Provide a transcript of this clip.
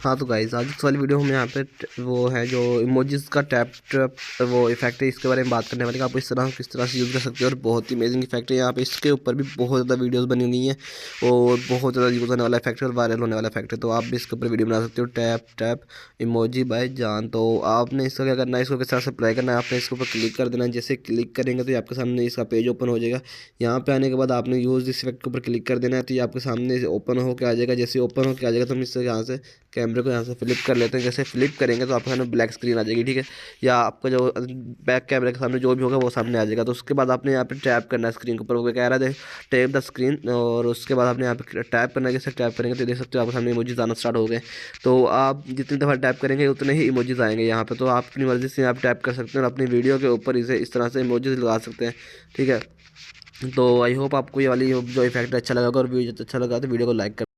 हाँ तो गाइस आज इस वाली वीडियो में यहाँ पे वो है जो इमोजीज का टैप टैप वो इफेक्ट है, इसके बारे में बात करने वाले कि आप इस तरह किस तरह से यूज़ कर सकते हो। और बहुत ही अमेजिंग इफेक्ट है। यहाँ पे इसके ऊपर भी बहुत ज़्यादा वीडियोस बनी हुई हैं और बहुत ज़्यादा यूज़ होने वाला इफेक्ट है और वायरल होने वाला इफेक्ट है। तो आप भी इसके ऊपर वीडियो बना सकते हो, टैप टैप इमोजी बाय जान। तो आपने इसका क्या करना है, इसको किस तरह से अप्लाई करना है, आपने इसके ऊपर क्लिक कर देना है। जैसे क्लिक करेंगे तो ये आपके सामने इसका पेज ओपन हो जाएगा। यहाँ पे आने के बाद आपने यूज़ इस इफेक्ट के ऊपर क्लिक कर देना है, तो ये आपके सामने ओपन होकर आ जाएगा। जैसे ओपन होकर आ जाएगा तो हम इससे यहाँ से कैमरे को यहाँ से फ्लिप कर लेते हैं। जैसे फ्लिप करेंगे तो आपके सामने ब्लैक स्क्रीन आ जाएगी, ठीक है। या आपका जो बैक कैमरे के सामने जो भी होगा वो सामने आ जाएगा। तो उसके बाद आपने यहाँ पे टैप करना है स्क्रीन के ऊपर, वो कह रहा है टैप द स्क्रीन। और उसके बाद आपने यहाँ पे टैप करना है। जैसे टैप करेंगे तो देख सकते हो आपके सामने इमोजीज आना स्टार्ट हो गए। तो आप जितनी दफ़ा टैप करेंगे उतने ही इमोजीज आएंगे यहाँ पे। तो आप अपनी मर्ज़ी से आप टैप कर सकते हैं और अपनी वीडियो के ऊपर इसे इस तरह से इमोजीज लगा सकते हैं, ठीक है। तो आई होप आपको ये वाली जो इफेक्ट अच्छा लगा और वीडियो अच्छा लगा तो वीडियो को लाइक कर